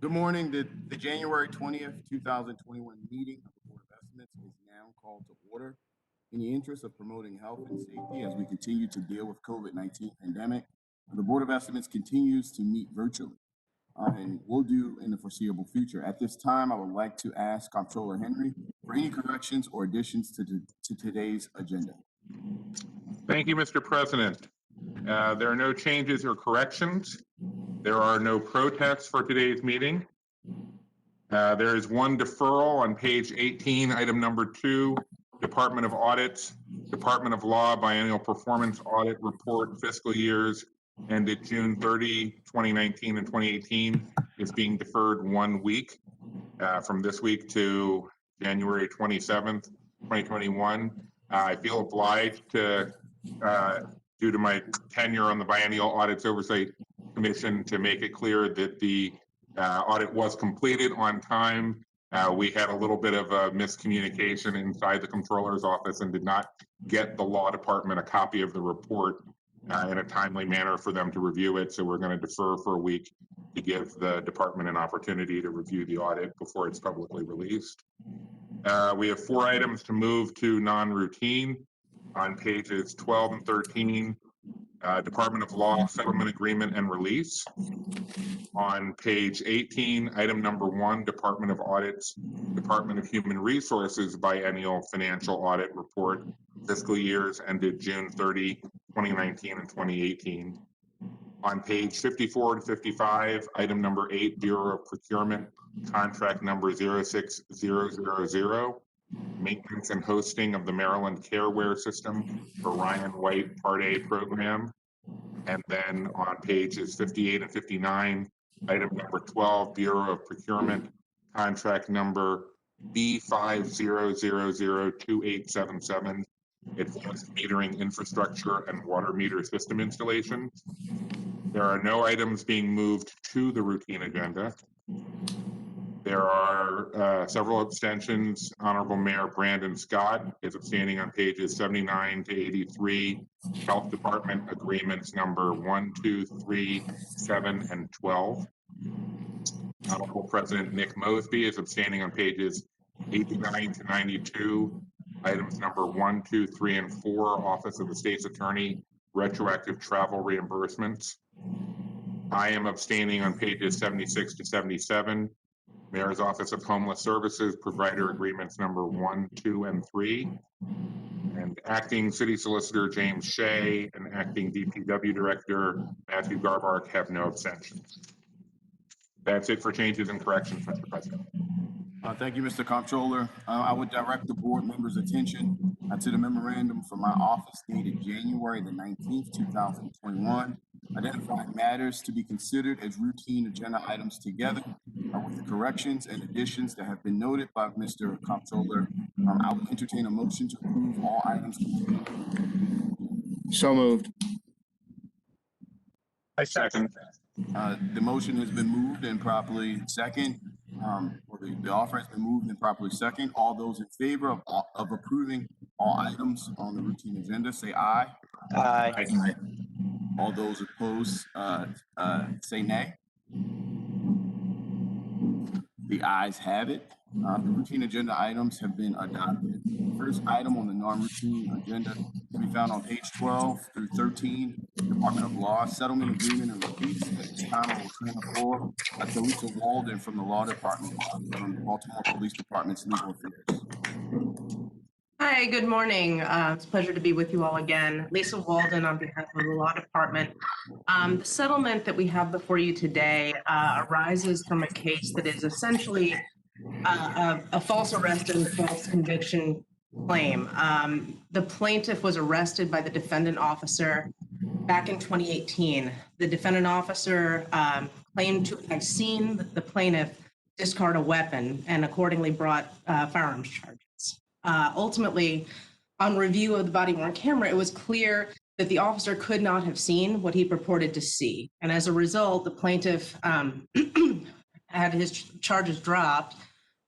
Good morning. The January 20th, 2021 meeting of the Board of Estimates is now called to order. In the interest of promoting health and safety as we continue to deal with COVID-19 pandemic, the Board of Estimates continues to meet virtually and will do in the foreseeable future. At this time, I would like to ask Comptroller Henry for any corrections or additions to today's agenda. Thank you, Mr. President. There are no changes or corrections. There are no protests for today's meeting. There is one deferral on page 18, item number 2, Department of Audits, Department of Law Biennial Performance Audit Report fiscal years ended June 30, 2019 and 2018 is being deferred 1 week from this week to January 27th, 2021. I feel obliged to, due to my tenure on the Biennial Audits Oversight Commission, to make it clear that the audit was completed on time. We had a little bit of a miscommunication inside the Comptroller's office and did not get the Law Department a copy of the report in a timely manner for them to review it. So we're going to defer for a week to give the department an opportunity to review the audit before it's publicly released. We have 4 items to move to non-routine on pages 12 and 13. Department of Law Settlement Agreement and Release. On page 18, item number 1, Department of Audits, Department of Human Resources Biennial Financial Audit Report, fiscal years ended June 30, 2019 and 2018. On page 54 to 55, item number 8, Bureau of Procurement, contract number 06000, maintenance and hosting of the Maryland Careware System for Ryan White Part A program. And then on pages 58 and 59, item number 12, Bureau of Procurement, contract number B50002877, advanced metering infrastructure and water meter system installation. There are no items being moved to the routine agenda. There are several abstentions. Honorable Mayor Brandon Scott is abstaining on pages 79 to 83. Health Department agreements number 1, 2, 3, 7, and 12. Honorable President Nick Mosby is abstaining on pages 89 to 92. Items number 1, 2, 3, and 4, Office of the State's Attorney, retroactive travel reimbursements. I am abstaining on pages 76 to 77. Mayor's Office of Homeless Services, provider agreements number 1, 2, and 3. And Acting City Solicitor James Shea and Acting DPW Director Matthew Garbark have no abstentions. That's it for changes and corrections, Mr. President. Thank you, Mr. Comptroller. I would direct the board members' attention to the memorandum from my office dated January the 19th, 2021, identifying matters to be considered as routine agenda items together with the corrections and additions that have been noted by Mr. Comptroller. I will entertain a motion to approve all items contained. So moved. I second. The motion has been moved and properly second. The offer has been moved and properly second. All those in favor of approving all items on the routine agenda, say aye. Aye. Aye. All those opposed, say nay. The ayes have it. The routine agenda items have been adopted. The first item on the non-routine agenda can be found on page 12 through 13, Department of Law Settlement Agreement and Release. At this time, I will turn the floor to Lisa Walden from the Law Department, from the Baltimore Police Department's Legal Affairs. Hi, good morning. It's a pleasure to be with you all again. Lisa Walden on behalf of the Law Department. The settlement that we have before you today arises from a case that is essentially a false arrest and false conviction claim. The plaintiff was arrested by the defendant officer back in 2018. The defendant officer claimed to have seen the plaintiff discard a weapon and accordingly brought firearms charges. Ultimately, on review of the body-worn camera, it was clear that the officer could not have seen what he purported to see. And as a result, the plaintiff had his charges dropped,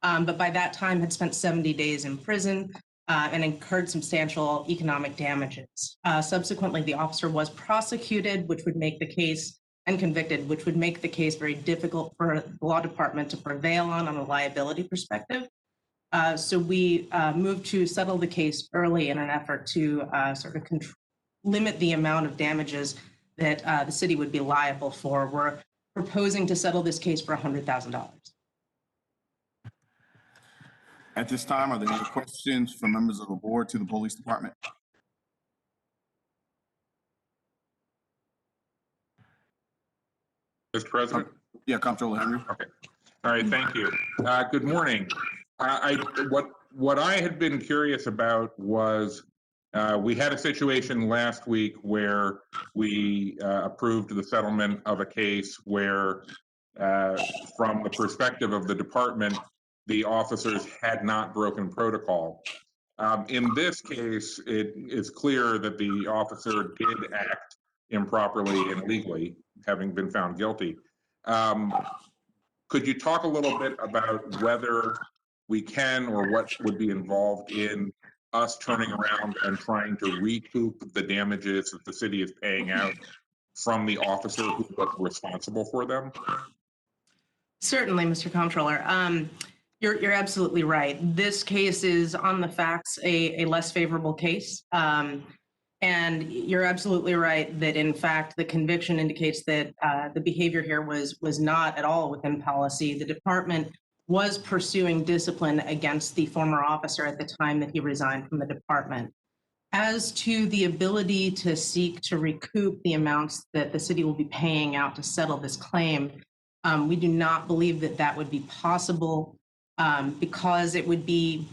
but by that time had spent 70 days in prison and incurred substantial economic damages. Subsequently, the officer was prosecuted, which would make the case and convicted, which would make the case very difficult for the law department to prevail on a liability perspective. So we moved to settle the case early in an effort to sort of limit the amount of damages that the city would be liable for. We're proposing to settle this case for $100,000. At this time, are there any questions from members of the board to the police department? Mr. President? Yeah, Comptroller Henry. Okay. All right, thank you. Good morning. What I had been curious about was we had a situation last week where we approved the settlement of a case where, from the perspective of the department, the officers had not broken protocol. In this case, it is clear that the officer did act improperly and illegally, having been found guilty. Could you talk a little bit about whether we can or what would be involved in us turning around and trying to recoup the damages that the city is paying out from the officer who was responsible for them? Certainly, Mr. Comptroller. You're absolutely right. This case is on the facts a less favorable case. And you're absolutely right that, in fact, the conviction indicates that the behavior here was not at all within policy. The department was pursuing discipline against the former officer at the time that he resigned from the department. As to the ability to seek to recoup the amounts that the city will be paying out to settle this claim, we do not believe that that would be possible because it would be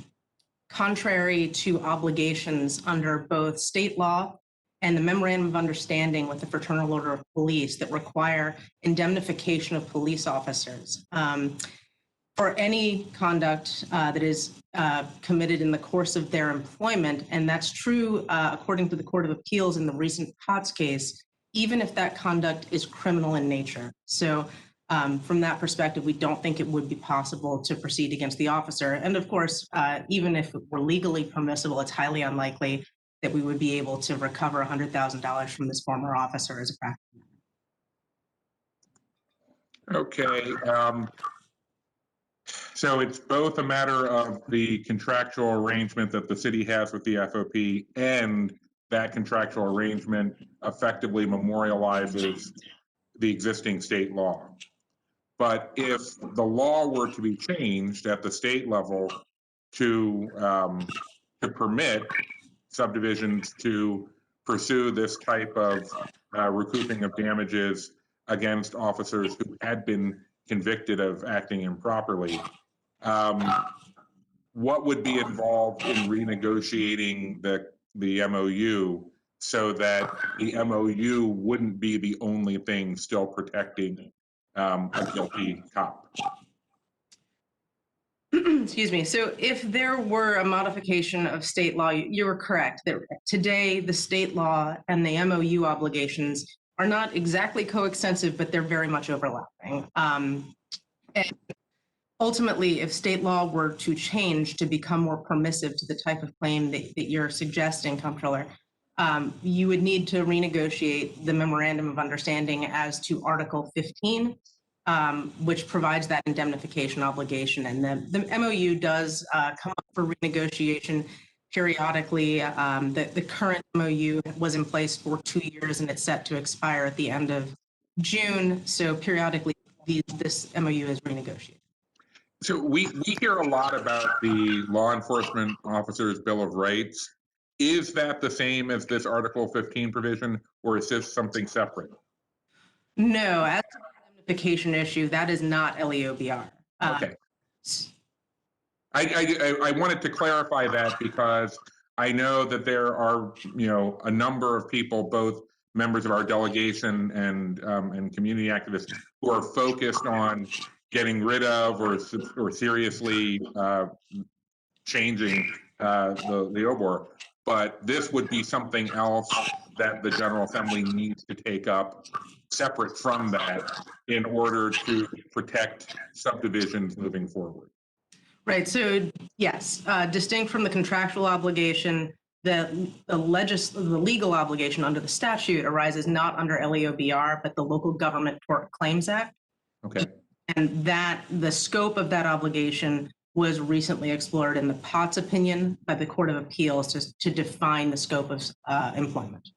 contrary to obligations under both state law and the Memorandum of Understanding with the Fraternal Order of Police that require indemnification of police officers for any conduct that is committed in the course of their employment. And that's true according to the Court of Appeals in the recent Potts case, even if that conduct is criminal in nature. So from that perspective, we don't think it would be possible to proceed against the officer. And of course, even if it were legally permissible, it's highly unlikely that we would be able to recover $100,000 from this former officer as a practice. Okay. So it's both a matter of the contractual arrangement that the city has with the FOP, and that contractual arrangement effectively memorializes the existing state law. But if the law were to be changed at the state level to permit subdivisions to pursue this type of recouping of damages against officers who had been convicted of acting improperly, what would be involved in renegotiating the MOU so that the MOU wouldn't be the only thing still protecting a guilty cop? Excuse me. So if there were a modification of state law, you were correct that today the state law and the MOU obligations are not exactly coextensive, but they're very much overlapping. And ultimately, if state law were to change to become more permissive to the type of claim that you're suggesting, Comptroller, you would need to renegotiate the Memorandum of Understanding as to Article 15, which provides that indemnification obligation. And the MOU does come up for renegotiation periodically. The current MOU was in place for 2 years and it's set to expire at the end of June. So periodically, this MOU is renegotiated. So we hear a lot about the Law Enforcement Officers Bill of Rights. Is that the same as this Article 15 provision, or is this something separate? No, as to the indemnification issue, that is not LEOBR. Okay. I wanted to clarify that because I know that there are, a number of people, both members of our delegation and community activists, who are focused on getting rid of or seriously changing the OBOR. But this would be something else that the General Assembly needs to take up separate from that in order to protect subdivisions moving forward. Right. So yes, distinct from the contractual obligation, the legal obligation under the statute arises not under LEOBR, but the Local Government Tort Claims Act. Okay. And the scope of that obligation was recently explored in the Potts opinion by the Court of Appeals to define the scope of employment.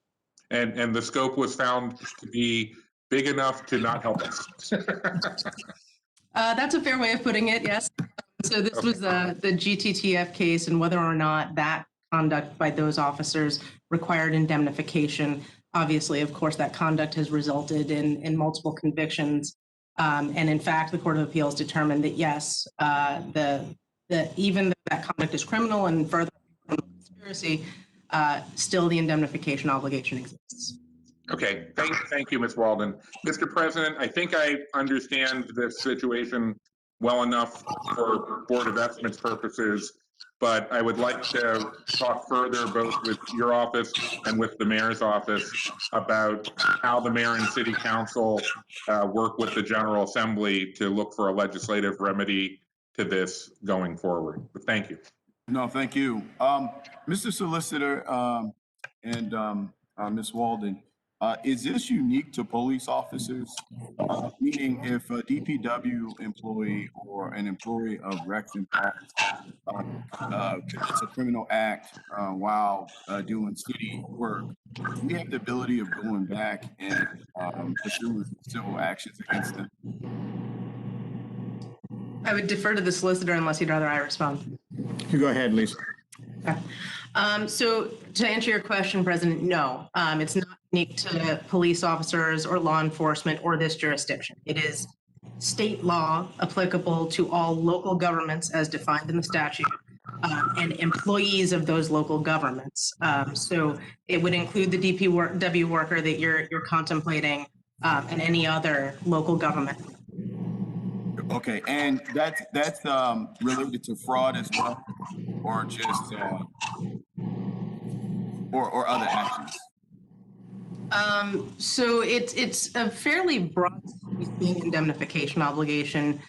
And the scope was found to be big enough to not help us. That's a fair way of putting it, yes. So this was the GTTF case, and whether or not that conduct by those officers required indemnification. Obviously, of course, that conduct has resulted in multiple convictions. And in fact, the Court of Appeals determined that yes, even though that conduct is criminal and further conspiracy, still the indemnification obligation exists. Okay, thank you, Ms. Walden. Mr. President, I think I understand this situation well enough for Board of Estimates purposes, but I would like to talk further both with your office and with the mayor's office about how the mayor and city council work with the General Assembly to look for a legislative remedy to this going forward. But thank you. No, thank you. Mr. Solicitor and Ms. Walden, is this unique to police officers? Meaning if a DPW employee or an employee of Rex and Parks commits a criminal act while doing city work, we have the ability of going back and pursuing civil actions against them? I would defer to the solicitor unless you'd rather I respond. You go ahead, Lisa. Okay. So to answer your question, President, no, it's not unique to police officers or law enforcement or this jurisdiction. It is state law applicable to all local governments as defined in the statute and employees of those local governments. So it would include the DPW worker that you're contemplating and any other local government. Okay, and that's related to fraud as well, or just or other actions? So it's a fairly broad indemnification obligation.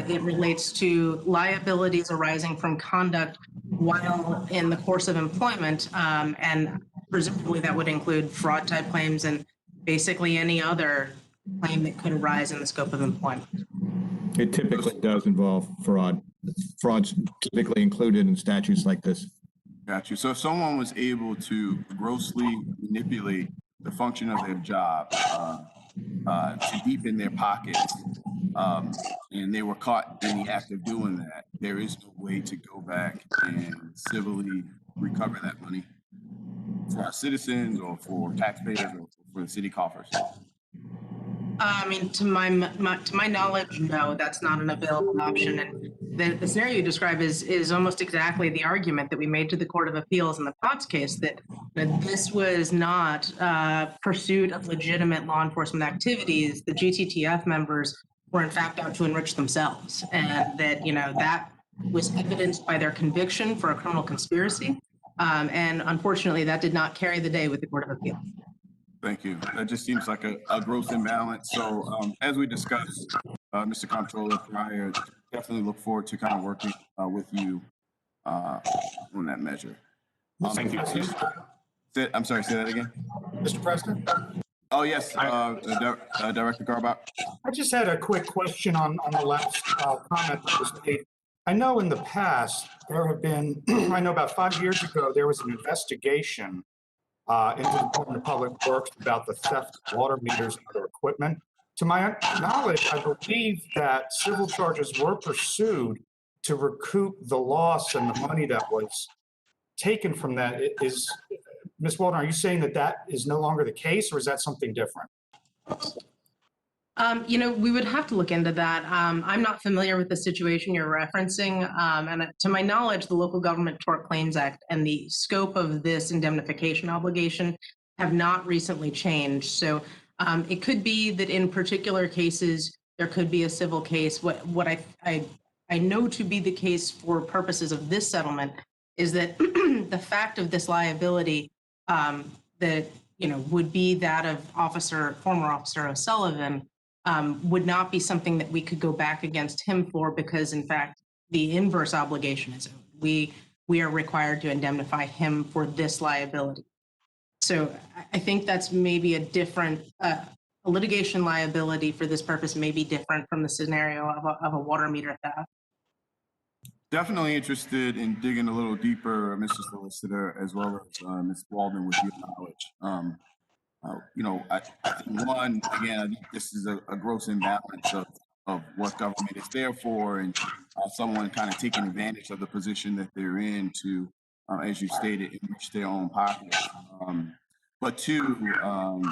It relates to liabilities arising from conduct while in the course of employment, and presumably that would include fraud type claims and basically any other claim that could arise in the scope of employment. It typically does involve fraud. Fraud's typically included in statutes like this. Got you. So if someone was able to grossly manipulate the function of their job to deepen their pockets, and they were caught in the act of doing that, there is no way to go back and civilly recover that money for our citizens or for taxpayers or for the city coffers. I mean, to my knowledge, no, that's not an available option. And the scenario you describe is almost exactly the argument that we made to the Court of Appeals in the Potts case, that this was not pursuit of legitimate law enforcement activities. The GTTF members were in fact out to enrich themselves, and that that was evidenced by their conviction for a criminal conspiracy. And unfortunately, that did not carry the day with the Court of Appeals. Thank you. That just seems like a gross imbalance. So as we discussed, Mr. Comptroller prior, definitely look forward to kind of working with you on that measure. Thank you. I'm sorry, say that again. Mr. President? Oh, yes, Director Garbach. I just had a quick question on the last comment that was made. I know in the past, there have been, I know about 5 years ago, there was an investigation into the Department of Public Works about the theft of water meters and other equipment. To my knowledge, I believe that civil charges were pursued to recoup the loss and the money that was taken from that. Ms. Walden, are you saying that that is no longer the case, or is that something different? We would have to look into that. I'm not familiar with the situation you're referencing. And to my knowledge, the Local Government Tort Claims Act and the scope of this indemnification obligation have not recently changed. So it could be that in particular cases, there could be a civil case. What I know to be the case for purposes of this settlement is that the fact of this liability that would be that of former Officer O'Sullivan would not be something that we could go back against him for, because in fact the inverse obligation is owed. we are required to indemnify him for this liability. So I think that's maybe a different, a litigation liability for this purpose may be different from the scenario of a water meter theft. Definitely interested in digging a little deeper, Mr. Solicitor, as well as Ms. Walden with your knowledge. I think one, again, I think this is a gross imbalance of what government is there for, and someone kind of taking advantage of the position that they're in to, as you stated, enrich their own pockets. But two,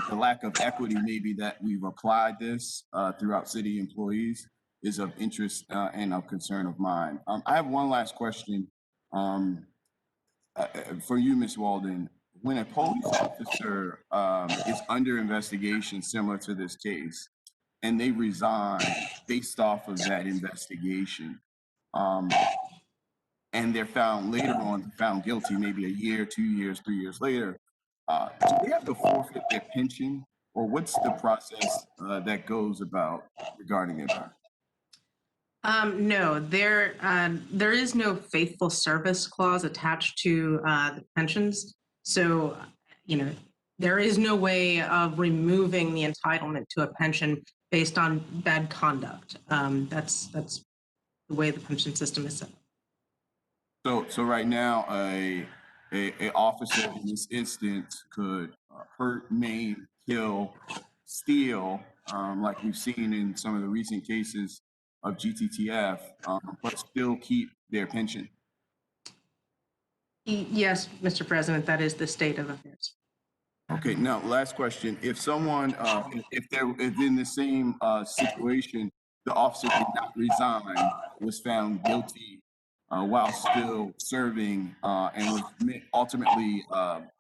the lack of equity maybe that we've applied this throughout city employees is of interest and of concern of mine. I have one last question for you, Ms. Walden. When a police officer is under investigation similar to this case, and they resign based off of that investigation, and they're found later on found guilty, maybe a year, 2 years, 3 years later, do they have to forfeit their pension, or what's the process that goes about regarding it? No, there is no faithful service clause attached to the pensions. So, there is no way of removing the entitlement to a pension based on bad conduct. That's the way the pension system is set up. So right now, a officer in this instance could hurt, maim, kill, steal, like we've seen in some of the recent cases of GTTF, but still keep their pension. Yes, Mr. President, that is the state of affairs. Okay, now last question. If someone, if they're in the same situation, the officer did not resign, was found guilty while still serving and was ultimately,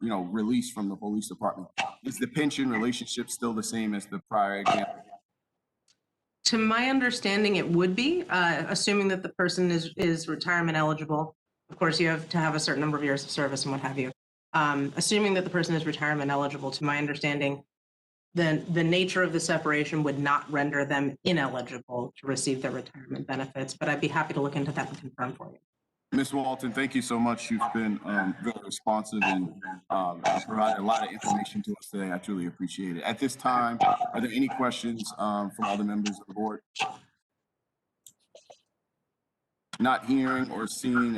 released from the police department, is the pension relationship still the same as the prior example? To my understanding, it would be, assuming that the person is retirement eligible. Of course, you have to have a certain number of years of service and what have you. Assuming that the person is retirement eligible, to my understanding, then the nature of the separation would not render them ineligible to receive their retirement benefits. But I'd be happy to look into that and confirm for you. Ms. Walton, thank you so much. You've been very responsive and provided a lot of information to us today. I truly appreciate it. At this time, are there any questions from other members of the board? Not hearing or seeing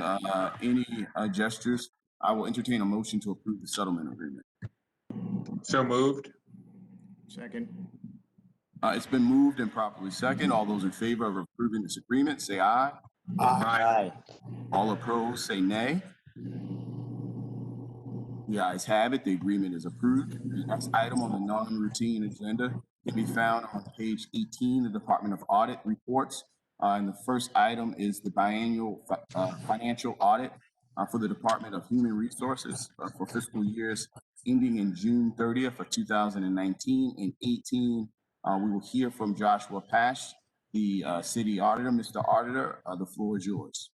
any gestures, I will entertain a motion to approve the settlement agreement. So moved. Second. It's been moved and properly second. All those in favor of approving this agreement, say aye. Aye. All opposed, say nay. The ayes have it. The agreement is approved. The next item on the non-routine agenda can be found on page 18 of the Department of Audit reports. And the first item is the biannual financial audit for the Department of Human Resources for fiscal years ending in June 30th of 2019 and 18. We will hear from Joshua Pash, the city auditor. Mr. Auditor, the floor is yours.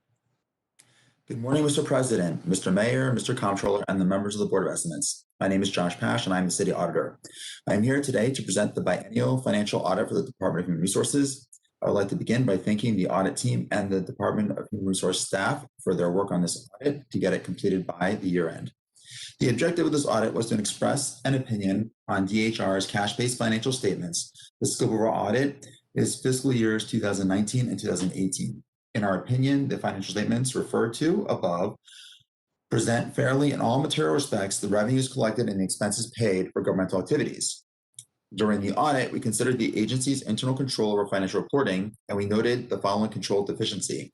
Good morning, Mr. President, Mr. Mayor, Mr. Comptroller, and the members of the Board of Estimates. My name is Josh Pash, and I'm the City Auditor. I'm here today to present the biennial financial audit for the Department of Human Resources. I would like to begin by thanking the audit team and the Department of Human Resource staff for their work on this audit to get it completed by the year end. The objective of this audit was to express an opinion on DHR's cash-based financial statements. The scope of our audit is fiscal years 2019 and 2018. In our opinion, the financial statements referred to above present fairly in all material respects the revenues collected and the expenses paid for governmental activities. During the audit, we considered the agency's internal control over financial reporting, and we noted the following control deficiency.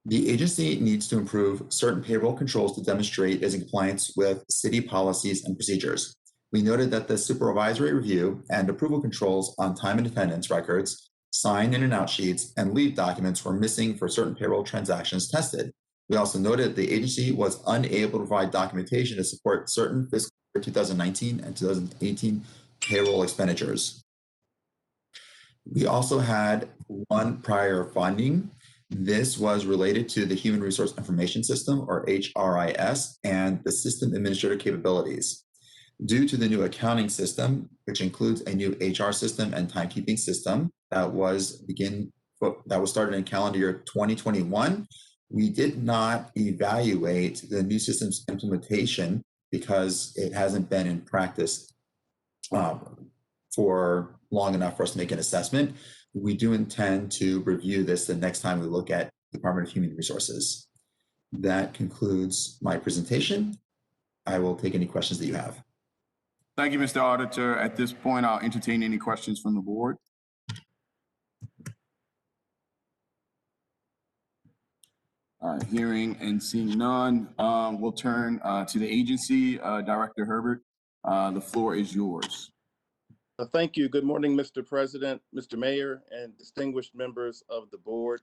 The agency needs to improve certain payroll controls to demonstrate its compliance with city policies and procedures. We noted that the supervisory review and approval controls on time and attendance records, sign in and out sheets, and leave documents were missing for certain payroll transactions tested. We also noted the agency was unable to provide documentation to support certain fiscal year 2019 and 2018 payroll expenditures. We also had one prior finding. This was related to the Human Resource Information System, or HRIS, and the system administrator capabilities. Due to the new accounting system, which includes a new HR system and timekeeping system that was started in calendar year 2021, We did not evaluate the new system's implementation because it hasn't been in practice for long enough for us to make an assessment. We do intend to review this the next time we look at Department of Human Resources. That concludes my presentation. I will take any questions that you have. Thank you, Mr. Auditor. At this point, I'll entertain any questions from the board. Hearing and seeing none, we'll turn to the agency. Director Herbert, the floor is yours. Thank you. Good morning, Mr. President, Mr. Mayor, and distinguished members of the board.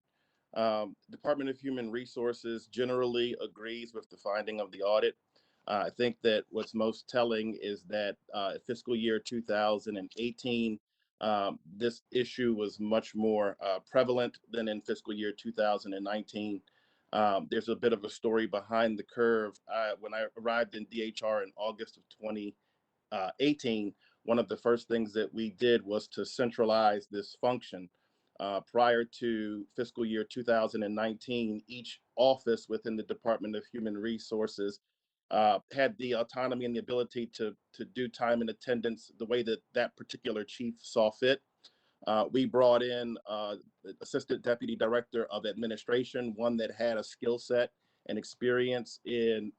Department of Human Resources generally agrees with the finding of the audit. I think that what's most telling is that fiscal year 2018, this issue was much more prevalent than in fiscal year 2019. There's a bit of a story behind the curve. When I arrived in DHR in August of 2018, one of the first things that we did was to centralize this function. Prior to fiscal year 2019, each office within the Department of Human Resources had the autonomy and the ability to do time and attendance the way that that particular chief saw fit. We brought in Assistant Deputy Director of Administration, one that had a skill set and experience in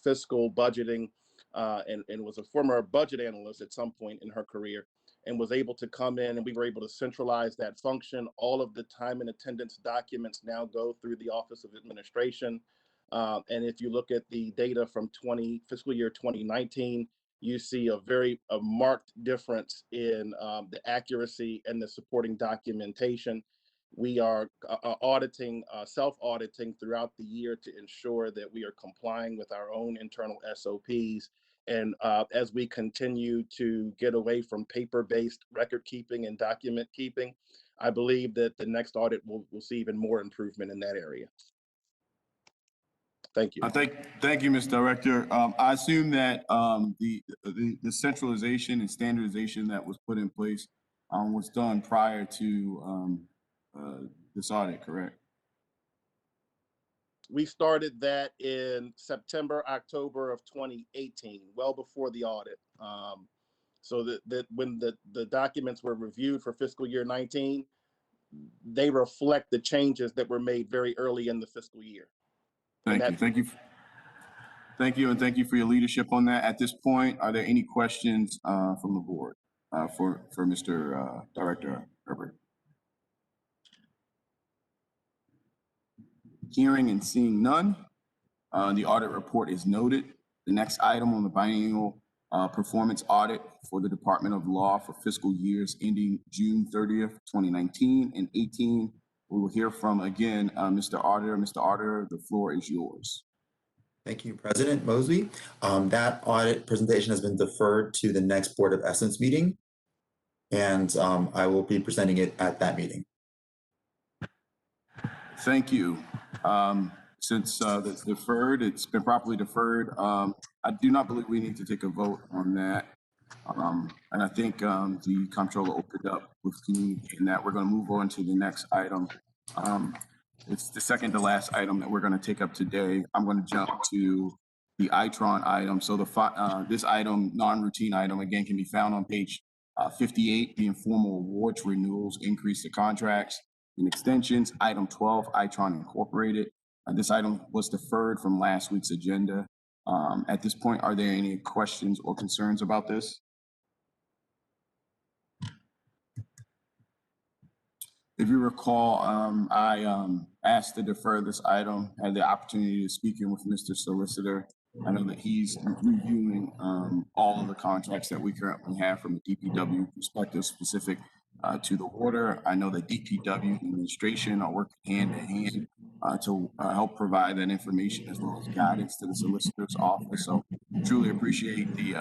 fiscal budgeting, and was a former budget analyst at some point in her career, and was able to come in, and we were able to centralize that function. All of the time and attendance documents now go through the Office of Administration. And if you look at the data from fiscal year 2019, you see a marked difference in the accuracy and the supporting documentation. We are auditing, self-auditing throughout the year to ensure that we are complying with our own internal SOPs. And as we continue to get away from paper-based record keeping and document keeping, I believe that the next audit will see even more improvement in that area. Thank you. Thank you, Mr. Director. I assume that the centralization and standardization that was put in place was done prior to this audit, correct? We started that in September, October of 2018, well before the audit. So that when the documents were reviewed for fiscal year 19, they reflect the changes that were made very early in the fiscal year. Thank you, and thank you for your leadership on that. At this point, are there any questions from the board for Mr. Director Herbert? Hearing and seeing none, the audit report is noted. The next item on the biennial performance audit for the Department of Law for fiscal years ending June 30th, 2019 and 18. We will hear from, again, Mr. Auditor. Mr. Auditor, the floor is yours. Thank you, President Mosby. That audit presentation has been deferred to the next Board of Estimates meeting, and I will be presenting it at that meeting. Thank you. Since it's deferred, it's been properly deferred. I do not believe we need to take a vote on that. And I think the comptroller opened up with communicating that. We're going to move on to the next item. It's the second to last item that we're going to take up today. I'm going to jump to the ITRON item. So this item, non-routine item, again, can be found on page 58, the informal awards, renewals, increase to contracts, and extensions. Item 12, ITRON Incorporated. This item was deferred from last week's agenda. At this point, are there any questions or concerns about this? If you recall, I asked to defer this item, had the opportunity to speak in with Mr. Solicitor. I know that he's reviewing all of the contracts that we currently have from a DPW perspective specific to the water. I know that DPW administration are working hand in hand to help provide that information as well as guidance to the solicitor's office. So truly appreciate the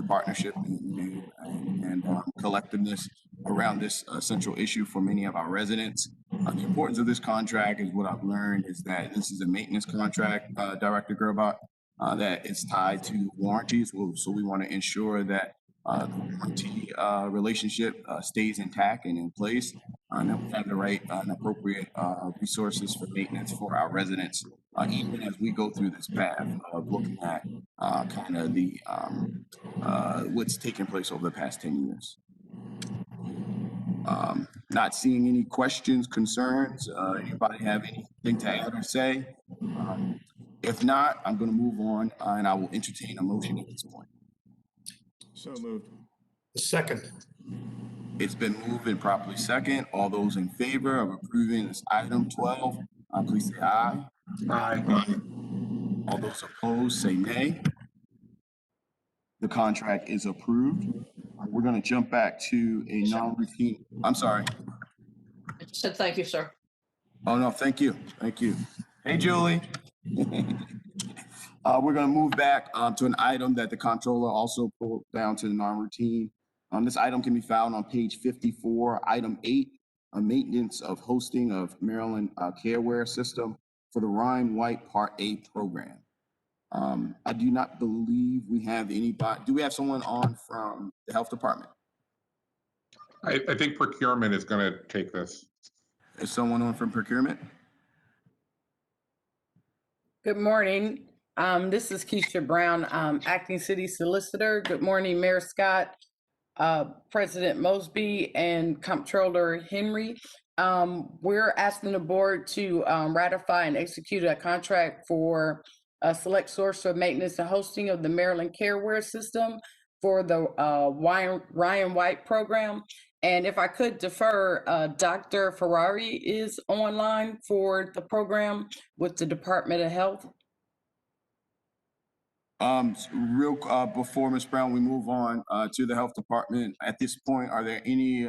partnership and collectiveness around this central issue for many of our residents. The importance of this contract is what I've learned is that this is a maintenance contract, Director Gerbach, that is tied to warranties. So we want to ensure that the warranty relationship stays intact and in place. and that we have the right and appropriate resources for maintenance for our residents, even as we go through this path of looking at kind of the what's taken place over the past 10 years. Not seeing any questions, concerns. Anybody have anything to add or say? If not, I'm going to move on and I will entertain a motion at this point. So moved. Second. It's been moved and properly second. All those in favor of approving this item 12, please say aye. Aye. All those opposed say nay. The contract is approved. We're going to jump back to a non-routine. I'm sorry. I just said thank you, sir. Oh, no, thank you. Thank you. Hey, Julie. We're going to move back to an item that the comptroller also pulled down to the non-routine. This item can be found on page 54, item 8, maintenance of hosting of Maryland Careware System for the Ryan White Part A program. I do not believe we have anybody. Do we have someone on from the health department? I think procurement is going to take this. Is someone on from procurement? Good morning. This is Keisha Brown, Acting City Solicitor. Good morning, Mayor Scott, President Mosby, and Comptroller Henry. We're asking the board to ratify and execute a contract for a select source for maintenance and hosting of the Maryland Careware System for the Ryan White program. And if I could defer, Dr. Ferrari is online for the program with the Department of Health. Before Ms. Brown, we move on to the health department. At this point, are there any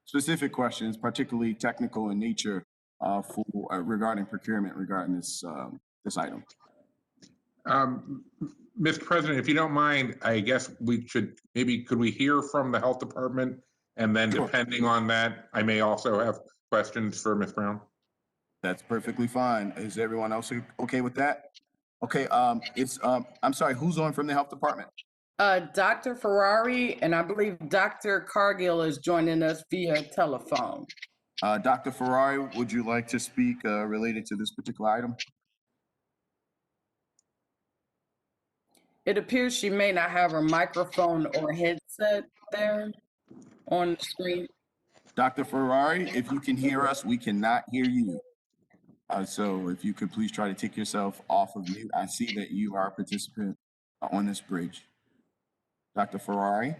specific questions, particularly technical in nature, regarding procurement regarding this item? Mr. President, if you don't mind, I guess we should, could we hear from the health department? And then Sure. Depending on that, I may also have questions for Ms. Brown. That's perfectly fine. Is everyone else okay with that? Okay, I'm sorry, who's on from the health department? Dr. Ferrari, and I believe Dr. Cargill is joining us via telephone. Dr. Ferrari, would you like to speak related to this particular item? It appears she may not have her microphone or headset there on the screen. Dr. Ferrari, if you can hear us, we cannot hear you. So if you could please try to take yourself off of mute. I see that you are a participant on this bridge. Dr. Ferrari?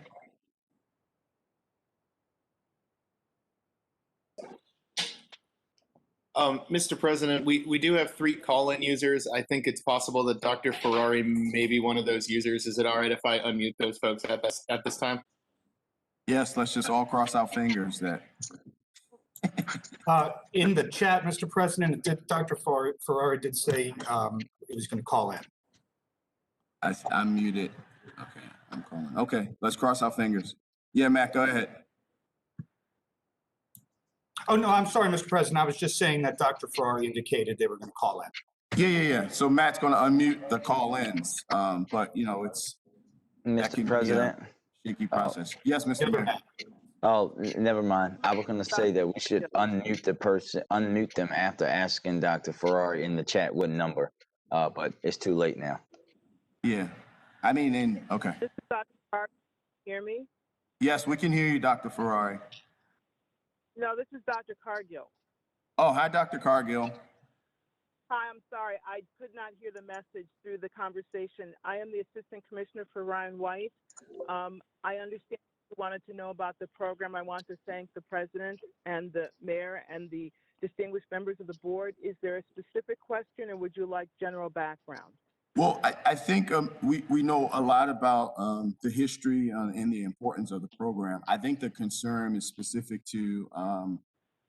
Mr. President, we do have 3 call-in users. I think it's possible that Dr. Ferrari may be one of those users. Is it all right if I unmute those folks at this time? Yes, let's just all cross our fingers that. In the chat, Mr. President, Dr. Ferrari did say he was going to call in. I'm muted. Okay, I'm calling. Okay, let's cross our fingers. Yeah, Matt, go ahead. Oh, no, I'm sorry, Mr. President. I was just saying that Dr. Ferrari indicated they were going to call in. Yeah. So Matt's going to unmute the call-ins, but you know, it's Mr. President. Shaky process. Yes, Mr. Mayor. Oh, never mind. I was going to say that we should unmute them after asking Dr. Ferrari in the chat what number, but it's too late now. Yeah, I mean, okay. This is Dr. Ferrari. Hear me? Yes, we can hear you, Dr. Ferrari. No, this is Dr. Cargill. Oh, hi, Dr. Cargill. Hi, I'm sorry. I could not hear the message through the conversation. I am the Assistant Commissioner for Ryan White. I understand you wanted to know about the program. I want to thank the President and the Mayor and the distinguished members of the board. Is there a specific question or would you like general background? Well, I think we know a lot about the history and the importance of the program. I think the concern is specific to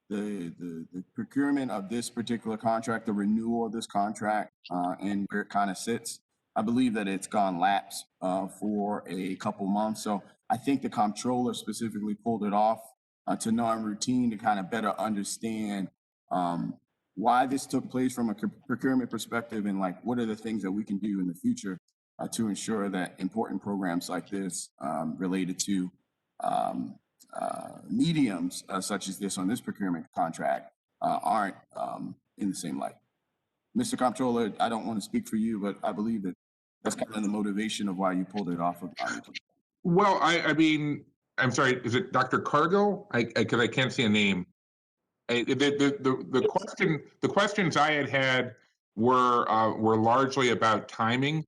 the procurement of this particular contract, the renewal of this contract, and where it kind of sits. I believe that it's gone lapse for a couple months. So I think the comptroller specifically pulled it off to non-routine to kind of better understand why this took place from a procurement perspective and like what are the things that we can do in the future to ensure that important programs like this related to mediums such as this on this procurement contract aren't in the same light. Mr. Comptroller, I don't want to speak for you, but I believe that that's kind of the motivation of why you pulled it off of Omni. Well, I mean, I'm sorry, is it Dr. Cargill? Because I can't see a name. The questions I had were largely about timing.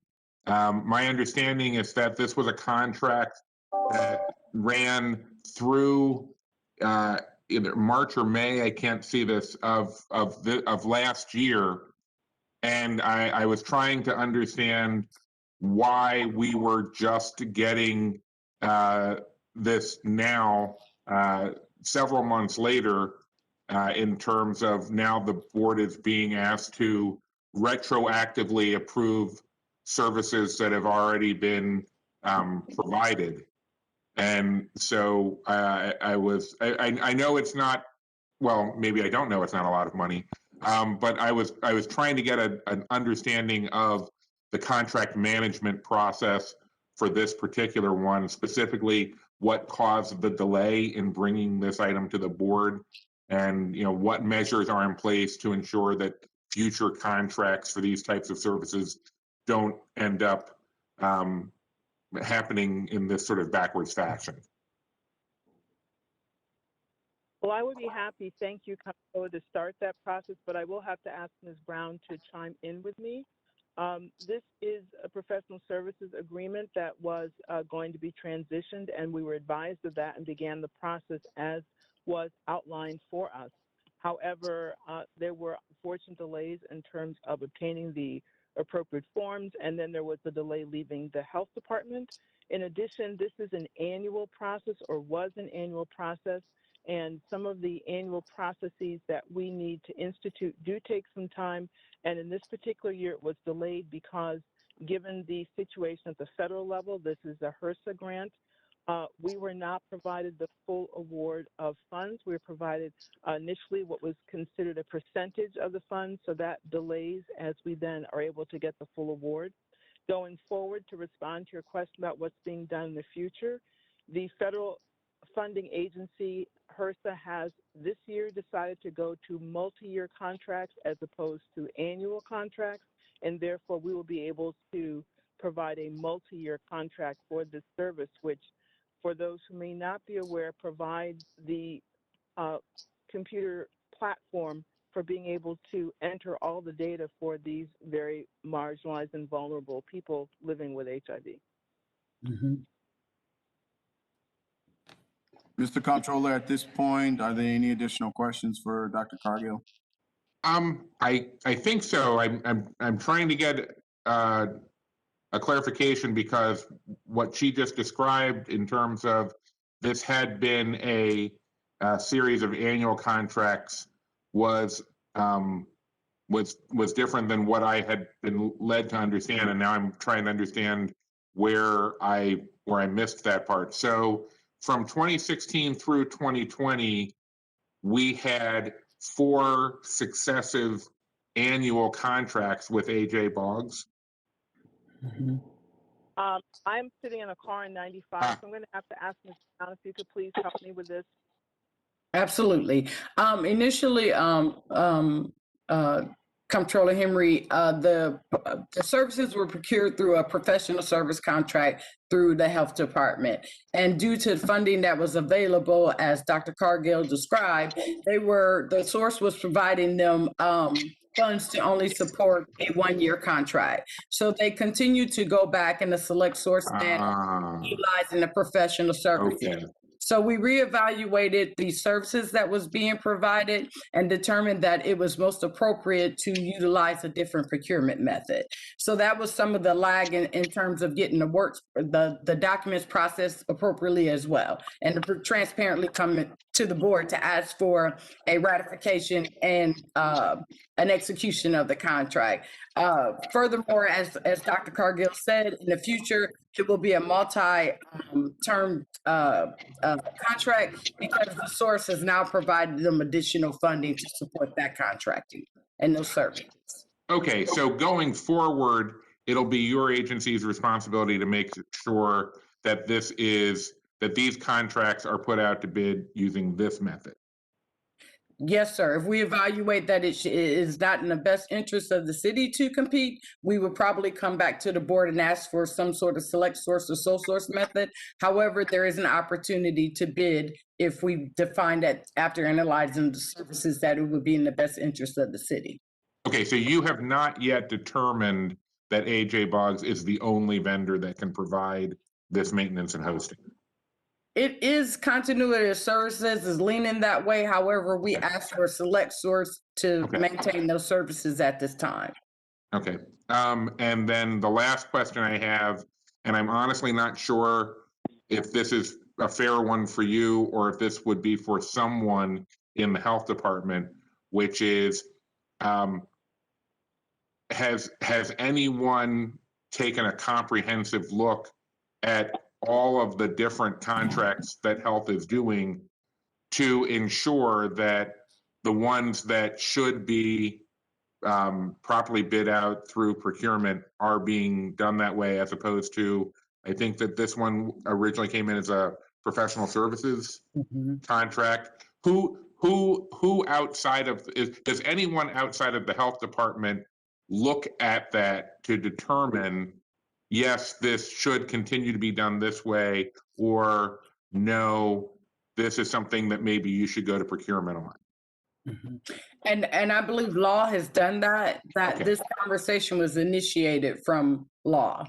My understanding is that this was a contract that ran through either March or May. I can't see this of last year, and I was trying to understand why we were just getting this now several months later, in terms of now the board is being asked to retroactively approve services that have already been provided. And so I know it's not, well, maybe I don't know it's not a lot of money, but I was trying to get an understanding of the contract management process for this particular one, specifically what caused the delay in bringing this item to the board, and what measures are in place to ensure that future contracts for these types of services don't end up happening in this sort of backwards fashion. Well, I would be happy, thank you, Comptroller, to start that process, but I will have to ask Ms. Brown to chime in with me. This is a professional services agreement that was going to be transitioned, and we were advised of that and began the process as was outlined for us. However, there were unfortunate delays in terms of obtaining the appropriate forms, and then there was the delay leaving the health department. In addition, this is an annual process, or was an annual process, and some of the annual processes that we need to institute do take some time. And in this particular year, it was delayed because, given the situation at the federal level, this is a HRSA grant, we were not provided the full award of funds. We were provided initially what was considered a percentage of the funds, so that delays as we then are able to get the full award. Going forward, to respond to your question about what's being done in the future, the federal funding agency, HRSA, has this year decided to go to multi-year contracts as opposed to annual contracts, and therefore we will be able to provide a multi-year contract for this service, which, for those who may not be aware, provides the computer platform for being able to enter all the data for these very marginalized and vulnerable people living with HIV. Mm-hmm. Mr. Comptroller, at this point, are there any additional questions for Dr. Cargill? I think so. I'm trying to get a clarification, because what she just described in terms of this had been a series of annual contracts was different than what I had been led to understand, and now I'm trying to understand where I missed that part. So from 2016 through 2020, we had 4 successive annual contracts with AJ Boggs. Mm-hmm. I'm sitting in a car in 95, so I'm going to have to ask Ms. Brown if you could please help me with this. Absolutely. Initially, Comptroller Henry, the services were procured through a professional service contract through the health department. And due to funding that was available, as Dr. Cargill described, the source was providing them funds to only support a 1-year contract. So they continued to go back in the select source manner, utilizing the professional services. Okay. So we reevaluated the services that was being provided and determined that it was most appropriate to utilize a different procurement method. So that was some of the lag in terms of getting the documents processed appropriately as well, and to transparently come to the board to ask for a ratification and an execution of the contract. Furthermore, as Dr. Cargill said, in the future, it will be a multi-term contract, because the source has now provided them additional funding to support that contracting and those services. Okay, so going forward, it'll be your agency's responsibility to make sure that this is that these contracts are put out to bid using this method? Yes, sir. If we evaluate that it is not in the best interest of the city to compete, we would probably come back to the board and ask for some sort of select source or sole source method. However, there is an opportunity to bid if we define that after analyzing the services that it would be in the best interest of the city. Okay, so you have not yet determined that AJ Boggs is the only vendor that can provide this maintenance and hosting? It is continuity of services is leaning that way. However, we ask for a select source to Okay. maintain those services at this time. Okay, and then the last question I have, and I'm honestly not sure if this is a fair one for you or if this would be for someone in the health department, which is, has anyone taken a comprehensive look at all of the different contracts that health is doing to ensure that the ones that should be properly bid out through procurement are being done that way, as opposed to, I think that this one originally came in as a professional services contract. Who outside of, does anyone outside of the health department look at that to determine, yes, this should continue to be done this way, or no, this is something that maybe you should go to procurement on? And I believe law has done that, Okay. this conversation was initiated from law.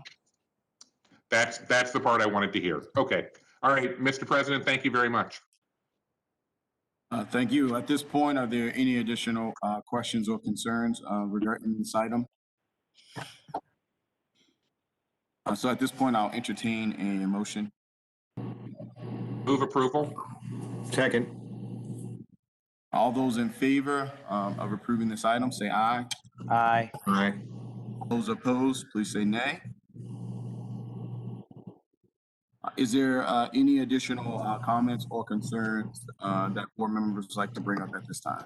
That's the part I wanted to hear. Okay. All right, Mr. President, thank you very much. Thank you. At this point, are there any additional questions or concerns regarding this item? So at this point, I'll entertain a motion. Move approval. Second. All those in favor of approving this item, say aye. Aye. Aye. Those opposed, please say nay. Is there any additional comments or concerns that board members would like to bring up at this time?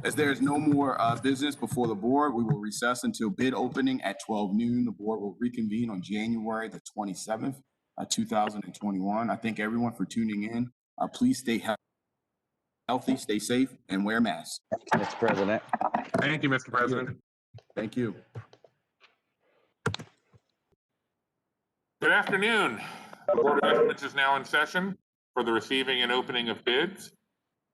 As there is no more business before the board, we will recess until bid opening at 12 noon. The board will reconvene on January the 27th, 2021. I thank everyone for tuning in. Please stay healthy, stay safe, and wear masks. Mr. President. Thank you, Mr. President. Thank you. Good afternoon. The Board of Estimates is now in session for the receiving and opening of bids.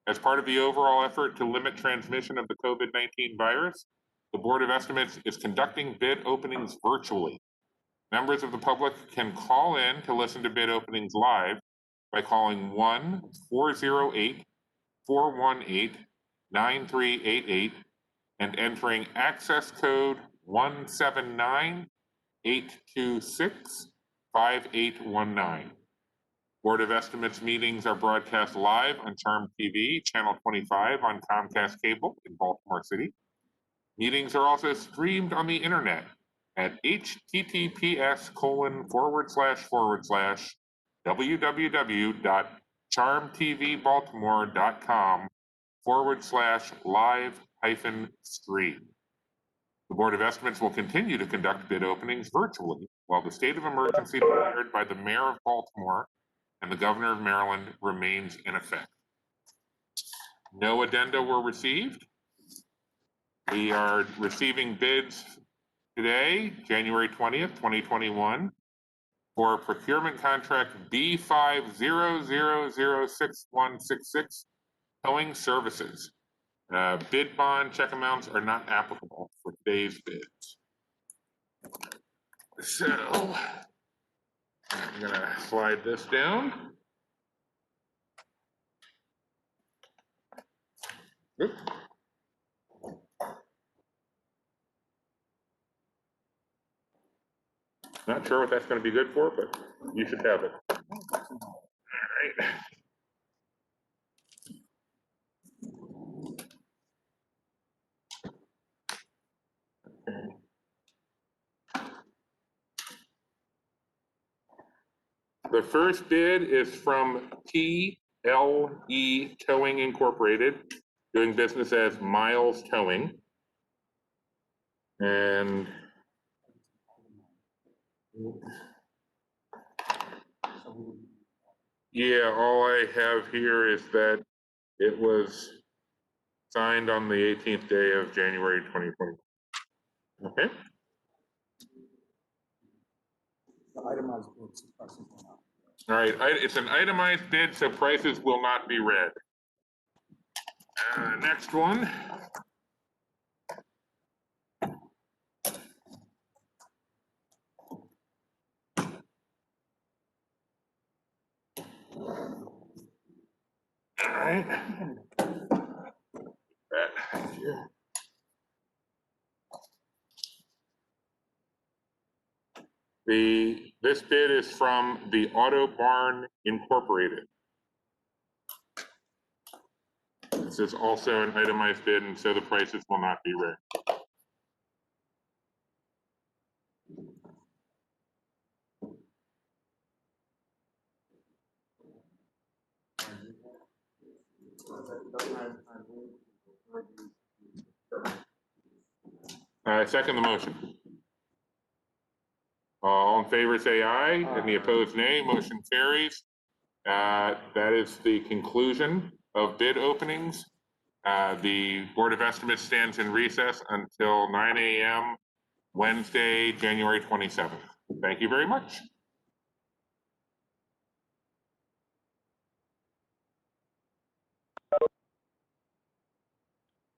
As part of the overall effort to limit transmission of the COVID-19 virus, the Board of Estimates is conducting bid openings virtually. Members of the public can call in to listen to bid openings live by calling 1-408-418-9388 and entering access code 179-826-5819. Board of Estimates meetings are broadcast live on Charm TV, channel 25 on Comcast Cable in Baltimore City. Meetings are also streamed on the internet at https://www.charmtvbaltimore.com/live-stream. The Board of Estimates will continue to conduct bid openings virtually while the state of emergency declared by the Mayor of Baltimore and the Governor of Maryland remains in effect. No addenda were received. We are receiving bids today, January 20th, 2021, for procurement contract B50006166, towing services. Bid bond check amounts are not applicable for today's bids. So, I'm gonna slide this down. Oop. Not sure what that's going to be good for, but you should have it. All right. The first bid is from TLE Towing Incorporated, doing business as Miles Towing. And Yeah, all I have here is that it was signed on the 18th day of January 2020. Okay. All right, it's an itemized bid, so prices will not be read. Next one. All right. Thank you. This bid is from the Auto Barn Incorporated. This is also an itemized bid, and so the prices will not be read. I second the motion. All in favor say aye, and the opposed nay. Motion carries. That is the conclusion of bid openings. The Board of Estimates stands in recess until 9 a.m. Wednesday, January 27th. Thank you very much.